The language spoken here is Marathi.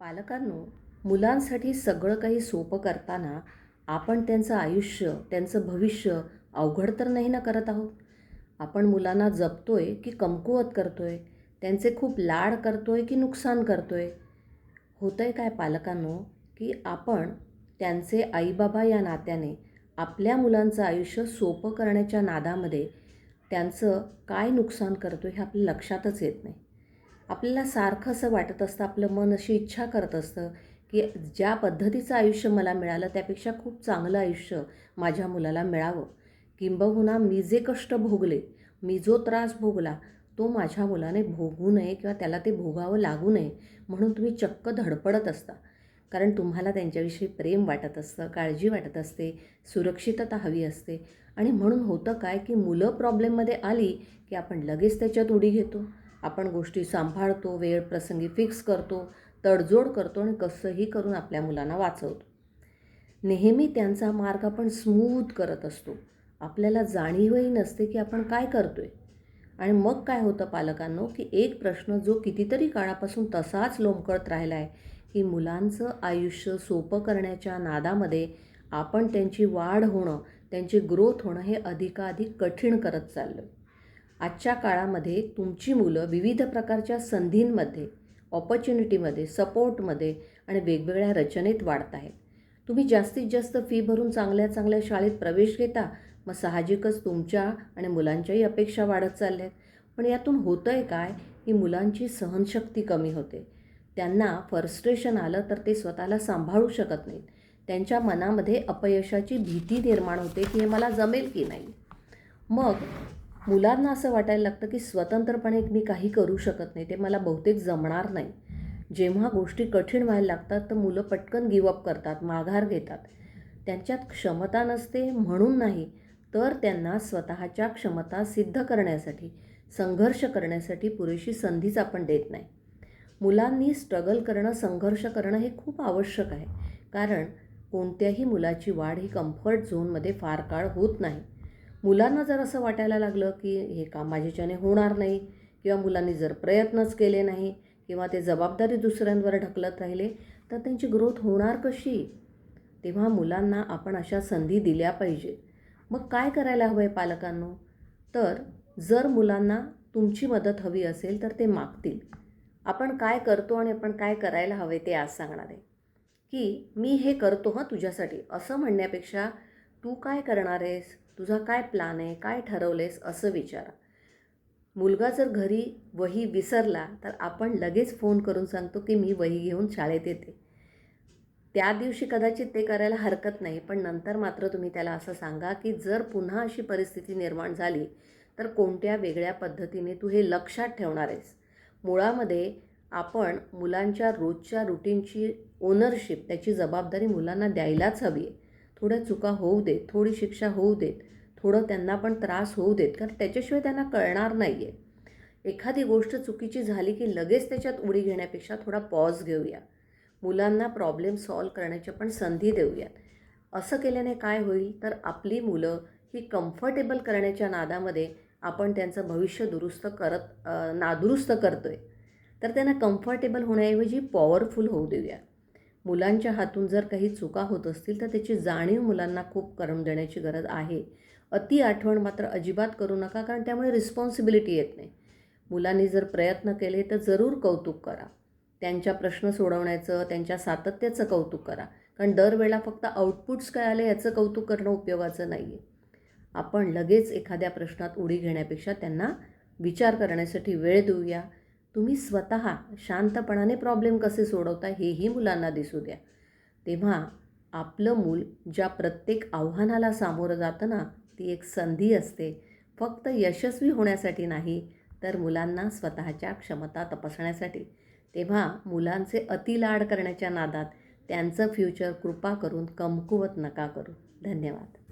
पालकांनो, मुलांसाठी सगळं काही सोपं करताना आपण त्यांचं आयुष्य, त्यांचं भविष्य अवघड तर नाही ना करत आहोत. आपण मुलांना जपतोय की कमकुवत करतोय, त्यांचे खूप लाड करतोय की नुकसान करतोय. होतंय काय पालकांनो, की आपण त्यांचे आईबाबा या नात्याने आपल्या मुलांचं आयुष्य सोपं करण्याच्या नादामध्ये त्यांचं काय नुकसान करतो हे आपल्या लक्षातच येत नाही. आपल्याला सारखं असं वाटत असतं, आपलं मन अशी इच्छा करत असतं, की ज्या पद्धतीचं आयुष्य मला मिळालं त्यापेक्षा खूप चांगलं आयुष्य माझ्या मुलाला मिळावं. किंबहुना मी जे कष्ट भोगले, मी जो त्रास भोगला, तो माझ्या मुलाने भोगू नये किंवा त्याला ते भोगावं लागू नये म्हणून तुम्ही चक्क धडपडत असता. कारण तुम्हाला त्यांच्याविषयी प्रेम वाटत असतं, काळजी वाटत असते, सुरक्षितता हवी असते. आणि म्हणून होतं काय, की मुलं प्रॉब्लेममध्ये आली की आपण लगेच त्याच्यात उडी घेतो. आपण गोष्टी सांभाळतो, वेळ प्रसंगी फिक्स करतो, तडजोड करतो आणि कसंही करून आपल्या मुलांना वाचवतो. नेहमी त्यांचा मार्ग आपण स्मूथ करत असतो. आपल्याला जाणीवही नसते की आपण काय करतोय. आणि मग काय होतं पालकांनो, की एक प्रश्न जो कितीतरी काळापासून तसाच लोंबकळत राहिला आहे, की मुलांचं आयुष्य सोपं करण्याच्या नादामध्ये आपण त्यांची वाढ होणं, त्यांची ग्रोथ होणं हे अधिकाधिक कठीण करत चाललो आहे. आजच्या काळामध्ये तुमची मुलं विविध प्रकारच्या संधींमध्ये, ऑपॉर्च्युनिटीमध्ये, सपोर्टमध्ये आणि वेगवेगळ्या रचनेत वाढत आहेत. तुम्ही जास्तीत जास्त फी भरून चांगल्या चांगल्या शाळेत प्रवेश घेता, मग साहजिकच तुमच्या आणि मुलांच्याही अपेक्षा वाढत चालल्या आहेत. पण यातून होतं आहे काय, की मुलांची सहनशक्ती कमी होते. त्यांना फ्रस्ट्रेशन आलं तर ते स्वतःला सांभाळू शकत नाहीत. त्यांच्या मनामध्ये अपयशाची भीती निर्माण होते, की हे मला जमेल की नाही. मग मुलांना असं वाटायला लागतं, की स्वतंत्रपणे मी काही करू शकत नाही, ते मला बहुतेक जमणार नाही. जेव्हा गोष्टी कठीण व्हायला लागतात तर मुलं पटकन गिवअप करतात, माघार घेतात. त्यांच्यात क्षमता नसते म्हणून नाही, तर त्यांना स्वतःच्या क्षमता सिद्ध करण्यासाठी, संघर्ष करण्यासाठी पुरेशी संधीच आपण देत नाही. मुलांनी स्ट्रगल करणं, संघर्ष करणं हे खूप आवश्यक आहे. कारण कोणत्याही मुलाची वाढ ही कम्फर्ट झोनमध्ये फार काळ होत नाही. मुलांना जर असं वाटायला लागलं, की हे काम माझ्याच्याने होणार नाही किंवा मुलांनी जर प्रयत्नच केले नाही किंवा ते जबाबदारी दुसऱ्यांवर ढकलत राहिले, तर त्यांची ग्रोथ होणार कशी? तेव्हा मुलांना आपण अशा संधी दिल्या पाहिजेत. मग काय करायला हवं आहे पालकांनो? तर जर मुलांना तुमची मदत हवी असेल तर ते मागतील. आपण काय करतो आणि आपण काय करायला हवे ते आज सांगणार आहे. की मी हे करतो हं तुझ्यासाठी, असं म्हणण्यापेक्षा तू काय करणार आहेस? तुझा काय प्लॅन आहे? काय ठरवलेस? असं विचारा. मुलगा जर घरी वही विसरला तर आपण लगेच फोन करून सांगतो की मी वही घेऊन शाळेत येते. त्या दिवशी कदाचित ते करायला हरकत नाही, पण नंतर मात्र तुम्ही त्याला असं सांगा की जर पुन्हा अशी परिस्थिती निर्माण झाली तर कोणत्या वेगळ्या पद्धतीने तू हे लक्षात ठेवणार आहेस. मुळामध्ये आपण मुलांच्या रोजच्या रुटीनची ओनरशिप, त्याची जबाबदारी मुलांना द्यायलाच हवी आहे. थोड्या चुका होऊ देत, थोडी शिक्षा होऊ देत, थोडं त्यांना पण त्रास होऊ देत, कारण त्याच्याशिवाय त्यांना कळणार नाही आहे. एखादी गोष्ट चुकीची झाली की लगेच त्याच्यात उडी घेण्यापेक्षा थोडा पॉज घेऊया. मुलांना प्रॉब्लेम सॉल्व्ह करण्याची पण संधी देऊयात. असं केल्याने काय होईल, तर आपली मुलं ही कम्फर्टेबल करण्याच्या नादामध्ये आपण त्यांचं भविष्य नादुरुस्त करतोय. तर त्यांना कम्फर्टेबल होण्याऐवजी पॉवरफुल होऊ देऊया. मुलांच्या हातून जर काही चुका होत असतील तर त्याची जाणीव मुलांना खूप करून देण्याची गरज आहे. अति आठवण मात्र अजिबात करू नका, कारण त्यामुळे रिस्पॉन्सिबिलिटी येत नाही. मुलांनी जर प्रयत्न केले तर जरूर कौतुक करा. त्यांच्या प्रश्न सोडवण्याचं, त्यांच्या सातत्याचं कौतुक करा. कारण दरवेळेला फक्त आउटपुट्स काय आले याचं कौतुक करणं उपयोगाचं नाही आहे. आपण लगेच एखाद्या प्रश्नात उडी घेण्यापेक्षा त्यांना विचार करण्यासाठी वेळ देऊया. तुम्ही स्वतः शांतपणाने प्रॉब्लेम कसे सोडवता हेही मुलांना दिसू द्या. तेव्हा आपलं मूल ज्या प्रत्येक आव्हानाला सामोरं जातं ना, ती एक संधी असते. फक्त यशस्वी होण्यासाठी नाही, तर मुलांना स्वतःच्या क्षमता तपासण्यासाठी. तेव्हा मुलांचे अतिलाड करण्याच्या नादात त्यांचं फ्युचर कृपा करून कमकुवत नका करू. धन्यवाद.